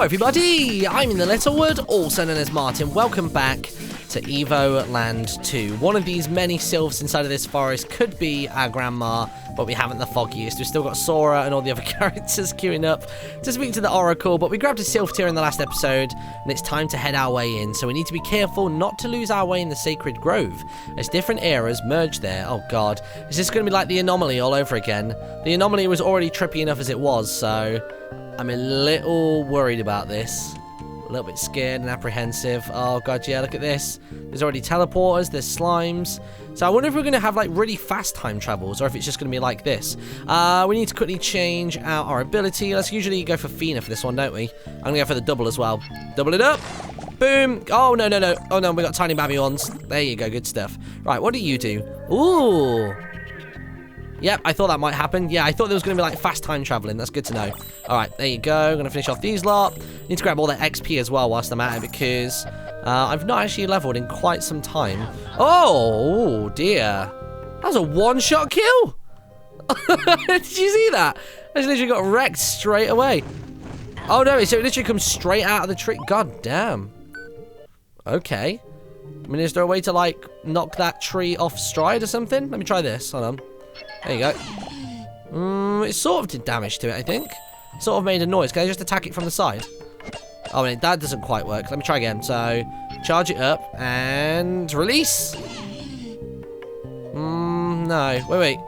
everybody, I'm InTheLittleWood, also known as Martin. Welcome back to Evoland 2. One of these many sylphs inside of this forest could be our grandma, but we haven't the foggiest. We've still got Sora and all the other characters queuing up to speak to the Oracle, but we grabbed a sylph tier in the last episode, and it's time to head our way in, so we need to be careful not to lose our way in the Sacred Grove, as different eras merge there. Oh god, is this going to be like the Anomaly all over again? The Anomaly was already trippy enough as it was, so I'm a little worried about this. A little bit scared and apprehensive. Oh god, yeah, look at this. There's already teleporters, there's slimes. So I wonder if we're going to have like really fast time travels, or if it's just going to be like this. We need to quickly change out our ability. Let's usually go for Fina for this one, don't we? I'm going to go for the double as well. Double it up. Boom. Oh, no, no, no. Oh, no, we got tiny babby ones. There you go, good stuff. Right, what do you do? Ooh. Yep, I thought that might happen. Yeah, I thought there was going to be like fast time traveling. That's good to know. All right, there you go. I'm going to finish off these lot. Need to grab all that XP as well whilst I'm at it, because I've not actually leveled in quite some time. Oh, dear. That was a one-shot kill. Did you see that? I just literally got wrecked straight away. Oh, no, so it literally comes straight out of the tree. God damn. Okay. I mean, is there a way to, like, knock that tree off stride or something? Let me try this. Hold on. There you go. It sort of did damage to it, I think. Sort of made a noise. Can I just attack it from the side? Oh, wait, that doesn't quite work. Let me try again. So, charge it up and release. No. Wait.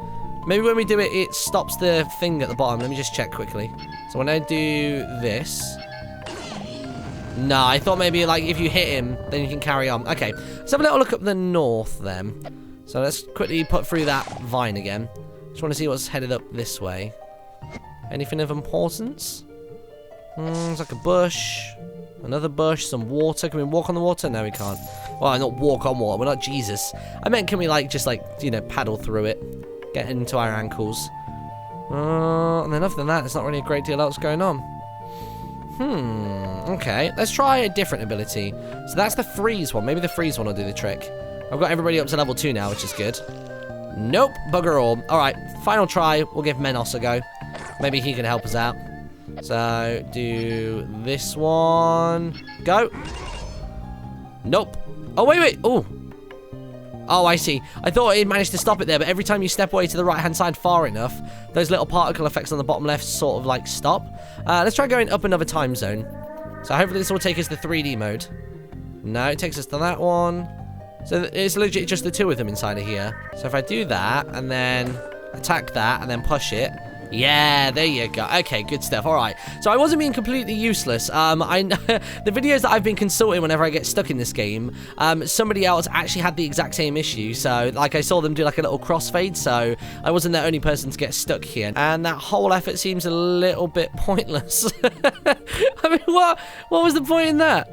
Maybe when we do it, it stops the thing at the bottom. Let me just check quickly. So when I do this... No, I thought maybe, like, if you hit him, then you can carry on. Okay, let's have a little look up the north, then. So let's quickly put through that vine again. Just want to see what's headed up this way. Anything of importance? It's like a bush. Another bush. Some water. Can we walk on the water? No, we can't. Well, not walk on water. We're not Jesus. I meant, can we, like, just, like, you know, paddle through it? Get into our ankles. And then other than that, there's not really a great deal else going on. Okay. Let's try a different ability. So that's the freeze one. Maybe the freeze one will do the trick. I've got everybody up to level 2 now, which is good. Nope, bugger all. Alright, final try. We'll give Menos a go. Maybe he can help us out. So, do this one. Go. Nope. Oh, wait. Oh. Oh, I see. I thought it managed to stop it there, but every time you step away to the right-hand side far enough, those little particle effects on the bottom left sort of, like, stop. Let's try going up another time zone. So, hopefully this will take us to 3D mode. No, it takes us to that one. So it's legit just the two of them inside of here. So if I do that, and then attack that, and then push it. Yeah, there you go. Okay, good stuff. All right. So I wasn't being completely useless. The videos that I've been consulting whenever I get stuck in this game, somebody else actually had the exact same issue. So, like, I saw them do, like, a little crossfade, so I wasn't the only person to get stuck here. And that whole effort seems a little bit pointless. I mean, what was the point in that?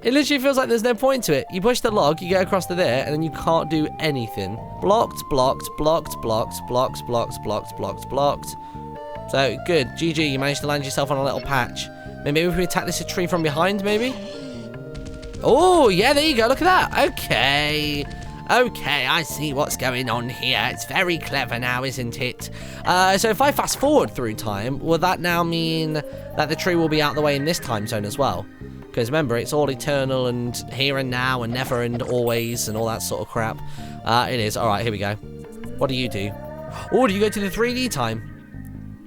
It literally feels like there's no point to it. You push the log, you get across to there, and then you can't do anything. Blocked, blocked, blocked, blocked, blocked, blocked, blocked, blocked, blocked. So, good. GG, you managed to land yourself on a little patch. Maybe if we attack this tree from behind, maybe? Oh, yeah, there you go. Look at that. Okay. Okay, I see what's going on here. It's very clever now, isn't it? So if I fast forward through time, will that now mean that the tree will be out of the way in this time zone as well? Because remember, it's all eternal and here and now and never and always and all that sort of crap. It is. All right, here we go. What do you do? Oh, do you go to the 3D time?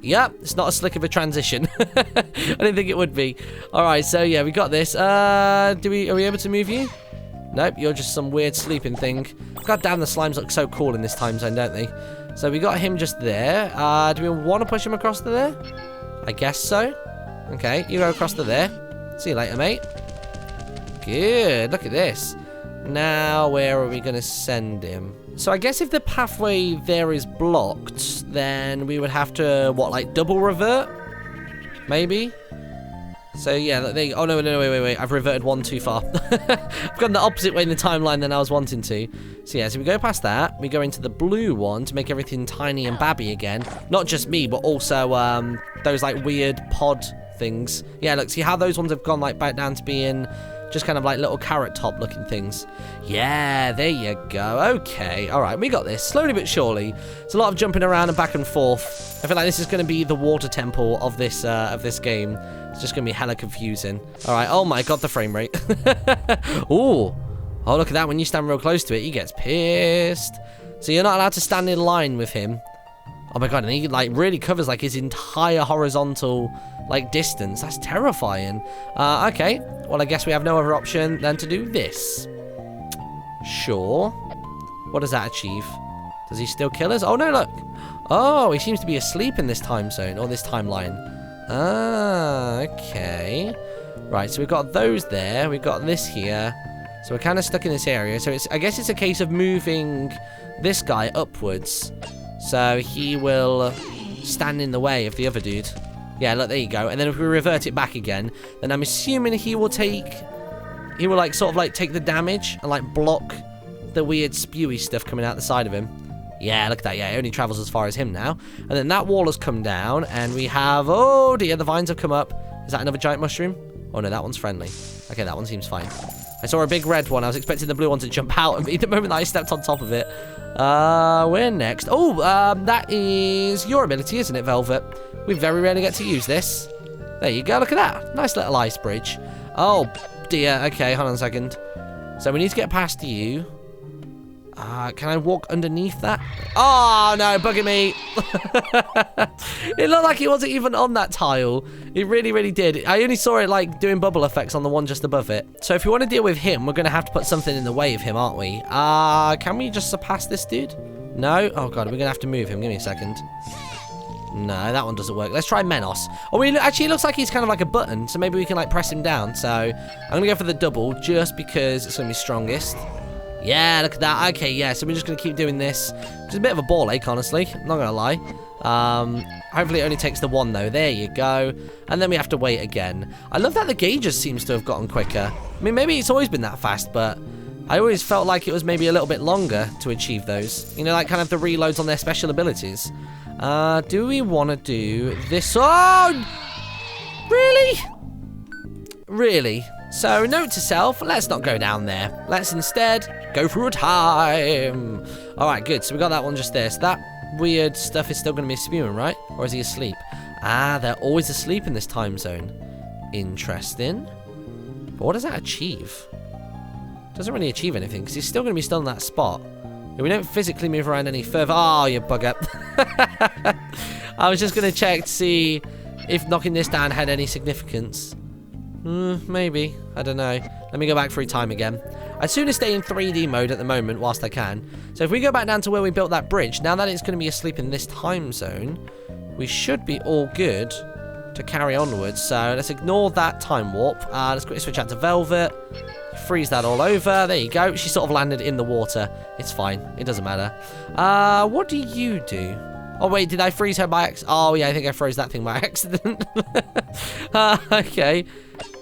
Yep, it's not a slick of a transition. I didn't think it would be. All right, so yeah, we got this. Are we able to move you? Nope, you're just some weird sleeping thing. God damn, the slimes look so cool in this time zone, don't they? So we got him just there. Do we want to push him across to there? I guess so. Okay, you go across to there. See you later, mate. Good. Look at this. Now, where are we going to send him? So I guess if the pathway there is blocked, then we would have to, what, like double revert? Maybe? So, yeah, there you go. Oh, no, wait. I've reverted one too far. I've gone the opposite way in the timeline than I was wanting to. So, yeah, so we go past that. We go into the blue one to make everything tiny and babby again. Not just me, but also those, like, weird pod things. Yeah, look, see how those ones have gone, like, back down to being Just kind of like little carrot top looking things. Yeah, there you go. Okay, all right, we got this. Slowly but surely. It's a lot of jumping around and back and forth. I feel like this is going to be the water temple of this game. It's just going to be hella confusing. All right, oh my god, the frame rate. Ooh. Oh, look at that. When you stand real close to it, he gets pissed. So you're not allowed to stand in line with him. Oh my god, and he like really covers like his entire horizontal like distance. That's terrifying. Okay, well I guess we have no other option than to do this. Sure. What does that achieve? Does he still kill us? Oh no, look. Oh, he seems to be asleep in this time zone or this timeline. Ah, okay. Right, so we've got those there. We've got this here. So we're kind of stuck in this area. So I guess it's a case of moving this guy upwards. So he will stand in the way of the other dude. Yeah, look, there you go. And then if we revert it back again, then I'm assuming he will like sort of like take the damage and like block the weird spewy stuff coming out the side of him. Yeah, look at that. Yeah, it only travels as far as him now. And then that wall has come down and we have, oh dear, the vines have come up. Is that another giant mushroom? Oh no, that one's friendly. Okay, that one seems fine. I saw a big red one. I was expecting the blue one to jump out at me the moment that I stepped on top of it. Where next? Oh, that is your ability, isn't it, Velvet? We very rarely get to use this. There you go. Look at that. Nice little ice bridge. Oh, dear. Okay, hold on a second. So we need to get past you. Can I walk underneath that? Oh, no, bugging me. It looked like it wasn't even on that tile. It really, really did. I only saw it, like, doing bubble effects on the one just above it. So if we want to deal with him, we're going to have to put something in the way of him, aren't we? Can we just surpass this dude? No? Oh, God, we're going to have to move him. Give me a second. No, that one doesn't work. Let's try Menos. Oh, actually, it looks like he's kind of like a button, so maybe we can, like, press him down. So I'm going to go for the double just because it's going to be strongest. Yeah, look at that. Okay, yeah, so we're just going to keep doing this. It's a bit of a ball ache, honestly. I'm not going to lie. Hopefully it only takes the one, though. There you go. And then we have to wait again. I love that the gauges seems to have gotten quicker. I mean, maybe it's always been that fast, but I always felt like it was maybe a little bit longer to achieve those. You know, like kind of the reloads on their special abilities. Do we want to do this? Oh! Really? Really? So, note to self, let's not go down there. Let's instead go through a time. Alright, good. So we got that one just there. So that weird stuff is still going to be spewing, right? Or is he asleep? Ah, they're always asleep in this time zone. Interesting. But what does that achieve? Doesn't really achieve anything, because he's still going to be still in that spot. We don't physically move around any further. Oh, you bugger. I was just going to check to see if knocking this down had any significance. Maybe. I don't know. Let me go back through time again. I'd sooner stay in 3D mode at the moment whilst I can. So if we go back down to where we built that bridge, now that it's going to be asleep in this time zone, we should be all good to carry onwards. So let's ignore that time warp. Let's quickly switch out to Velvet. Freeze that all over. There you go. She sort of landed in the water. It's fine. It doesn't matter. What do you do? Oh, wait. Did I freeze her by accident? Oh, yeah. I think I froze that thing by accident. Okay.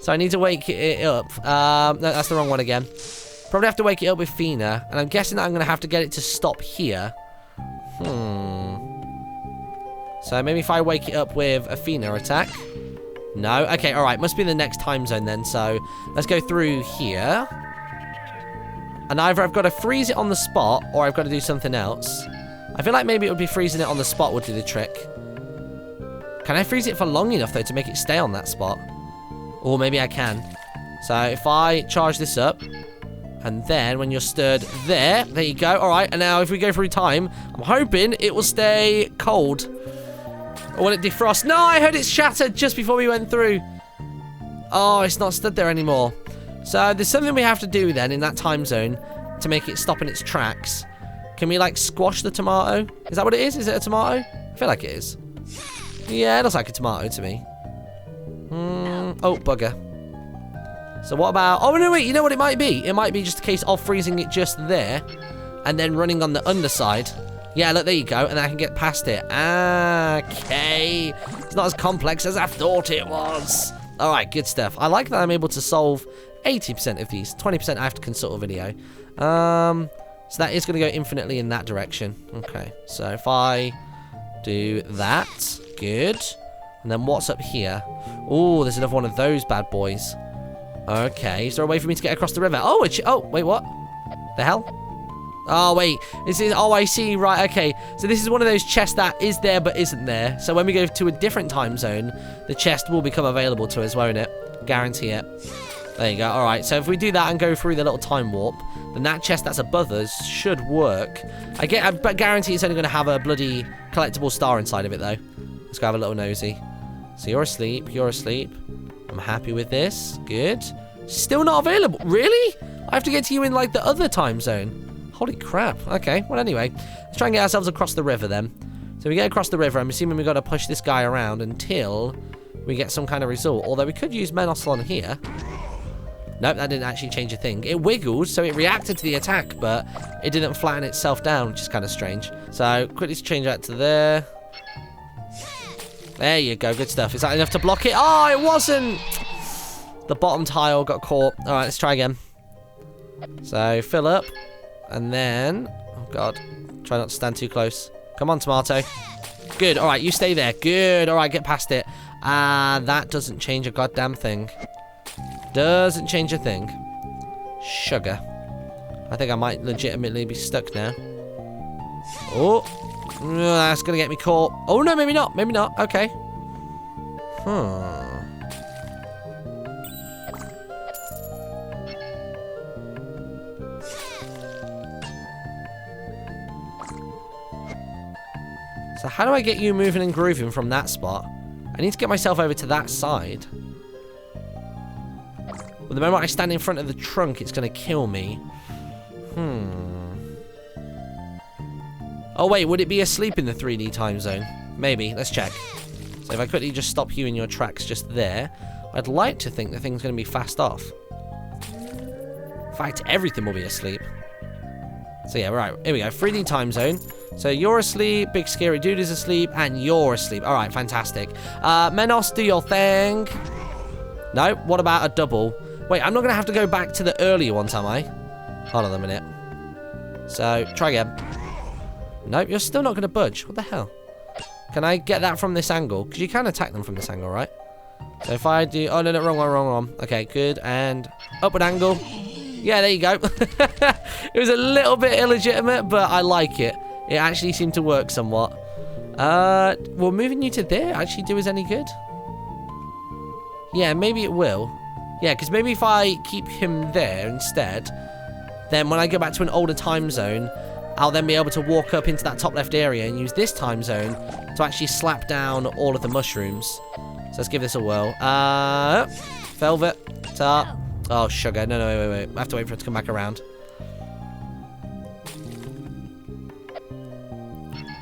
So I need to wake it up. No, that's the wrong one again. Probably have to wake it up with Fina. And I'm guessing that I'm going to have to get it to stop here. So maybe if I wake it up with a Fina attack. No? Okay, alright. Must be the next time zone then. So let's go through here. And either I've got to freeze it on the spot or I've got to do something else. I feel like maybe it would be freezing it on the spot would do the trick. Can I freeze it for long enough though to make it stay on that spot? Or maybe I can. So if I charge this up, and then when you're stirred there you go. Alright, and now if we go through time, I'm hoping it will stay cold. Or will it defrost? No, I heard it shattered just before we went through. Oh, it's not stood there anymore. So there's something we have to do then in that time zone to make it stop in its tracks. Can we like squash the tomato? Is that what it is? Is it a tomato? I feel like it is. Yeah, it looks like a tomato to me. Oh, bugger. So what about... Oh, no, wait. You know what it might be? It might be just a case of freezing it just there and then running on the underside. Yeah, look, there you go. And I can get past it. Okay. It's not as complex as I thought it was. All right, good stuff. I like that I'm able to solve 80% of these. 20% I have to consult a video. So that is going to go infinitely in that direction. Okay. So if I do that. Good. And then what's up here? Oh, there's another one of those bad boys. Okay, is there a way for me to get across the river? Oh, wait, what? The hell? Oh, wait. Oh, I see. Right, okay. So this is one of those chests that is there but isn't there. So when we go to a different time zone, the chest will become available to us, won't it? Guarantee it. There you go. All right, so if we do that and go through the little time warp, then that chest that's above us should work. I guarantee it's only going to have a bloody collectible star inside of it, though. Let's go have a little nosy. So you're asleep. You're asleep. I'm happy with this. Good. Still not available. Really? I have to get to you in, like, the other time zone. Holy crap. Okay. Well, anyway. Let's try and get ourselves across the river, then. So we get across the river. I'm assuming we've got to push this guy around until we get some kind of result. Although we could use Menos on here. Nope, that didn't actually change a thing. It wiggled, so it reacted to the attack, but it didn't flatten itself down, which is kind of strange. So, quickly change that to there. There you go, good stuff. Is that enough to block it? Oh, it wasn't! The bottom tile got caught. Alright, let's try again. So, fill up. And then... Oh, God. Try not to stand too close. Come on, tomato. Good, alright, you stay there. Good, alright, get past it. That doesn't change a goddamn thing. Doesn't change a thing. Sugar. I think I might legitimately be stuck now. Oh. That's going to get me caught. Oh, no, maybe not. Maybe not. Okay. So how do I get you moving and grooving from that spot? I need to get myself over to that side. But the moment I stand in front of the trunk, it's going to kill me. Oh, wait. Would it be asleep in the 3D time zone? Maybe. Let's check. So if I quickly just stop you in your tracks just there, I'd like to think the thing's going to be fast off. In fact, everything will be asleep. So yeah, right. Here we go. 3D time zone. So you're asleep, big scary dude is asleep, and you're asleep. All right, fantastic. Menos, do your thing. No? What about a double? Wait, I'm not going to have to go back to the earlier ones, am I? Hold on a minute. So, try again. Nope, you're still not going to budge. What the hell? Can I get that from this angle? Because you can attack them from this angle, right? So if I do... Oh, no, wrong one. Okay, good. And upward angle. Yeah, there you go. It was a little bit illegitimate, but I like it. It actually seemed to work somewhat. Will moving you to there actually do us any good? Yeah, maybe it will. Yeah, because maybe if I keep him there instead, then when I go back to an older time zone, I'll then be able to walk up into that top left area and use this time zone to actually slap down all of the mushrooms. So let's give this a whirl. Velvet. Tart. Oh, sugar. No, wait. I have to wait for it to come back around.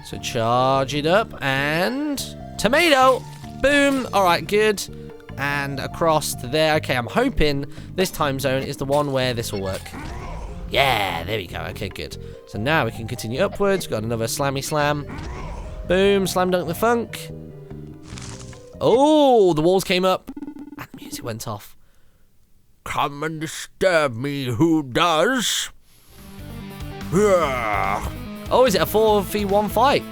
So charge it up and... Tomato! Boom! Alright, good. And across to there. Okay, I'm hoping this time zone is the one where this will work. Yeah, there we go. Okay, good. So now we can continue upwards. Got another slammy slam. Boom, slam dunk the funk. Oh, the walls came up. And the music went off. Come and disturb me, who does? Oh, is it a 4v1 fight?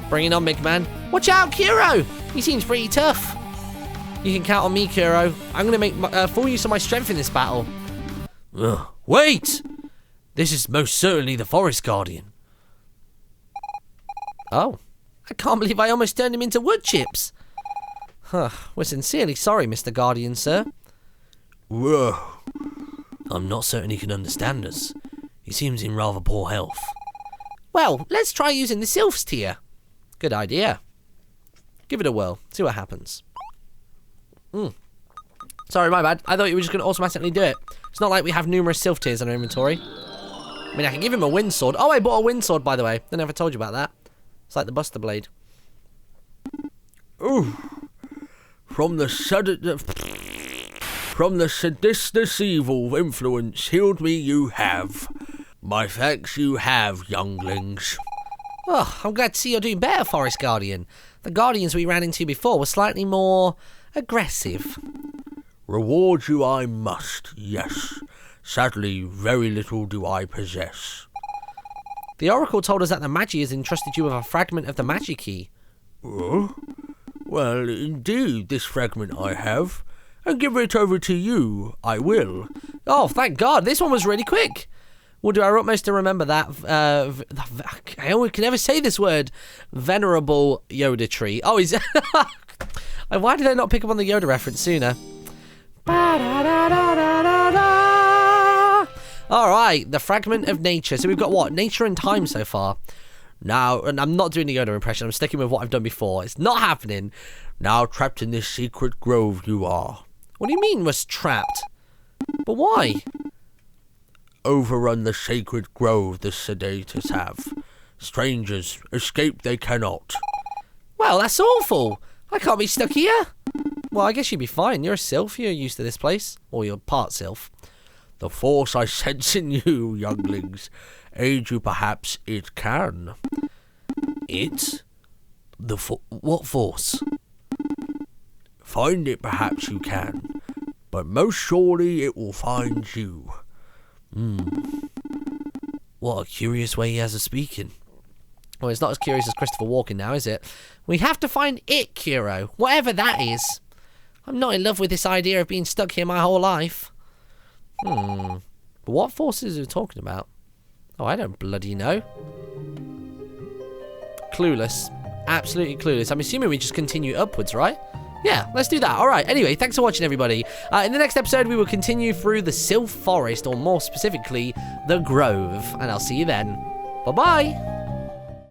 Bring it on, big man. Watch out, Kuro! He seems pretty tough. You can count on me, Kuro. I'm going to make full use of my strength in this battle. Wait! This is most certainly the Forest Guardian. Oh. I can't believe I almost turned him into wood chips. We're sincerely sorry, Mr. Guardian, sir. I'm not certain he can understand us. He seems in rather poor health. Well, let's try using the Sylph's Tear. Good idea. Give it a whirl. See what happens. Sorry, my bad. I thought you were just going to automatically do it. It's not like we have numerous Sylph Tears in our inventory. I mean, I can give him a wind sword. Oh, I bought a wind sword, by the way. I never told you about that. It's like the Buster Blade. Ooh. From the seditious evil influence healed me you have. My thanks you have, younglings. Oh, I'm glad to see you're doing better, Forest Guardian. The Guardians we ran into before were slightly more aggressive. Reward you I must, yes. Sadly, very little do I possess. The Oracle told us that the Magi has entrusted you with a fragment of the Magi Key. Oh? Well, indeed, this fragment I have, and give it over to you. I will. Oh, thank God. This one was really quick. We'll do our utmost to remember that. I can never say this word. Venerable Yoda tree. Oh, he's... Why did I not pick up on the Yoda reference sooner? Alright, the Fragment of Nature. So we've got what? Nature and time so far. Now, and I'm not doing the Yoda impression. I'm sticking with what I've done before. It's not happening. Now trapped in this secret grove you are. What do you mean was trapped? But why? Overrun the sacred grove the sedators have. Strangers, escape they cannot. Well, that's awful. I can't be stuck here. Well, I guess you'd be fine. You're a sylph. You're used to this place. Or you're part sylph. The force I sense in you, younglings, aid you perhaps it can. It? What force? Find it perhaps you can, but most surely it will find you. What a curious way he has of speaking. Well, it's not as curious as Christopher Walken now, is it? We have to find it, Kuro, whatever that is. I'm not in love with this idea of being stuck here my whole life. But what forces are we talking about? Oh, I don't bloody know. Clueless. Absolutely clueless. I'm assuming we just continue upwards, right? Yeah, let's do that. All right. Anyway, thanks for watching, everybody. In the next episode, we will continue through the Sylph Forest, or more specifically, the Grove. And I'll see you then. Bye-bye.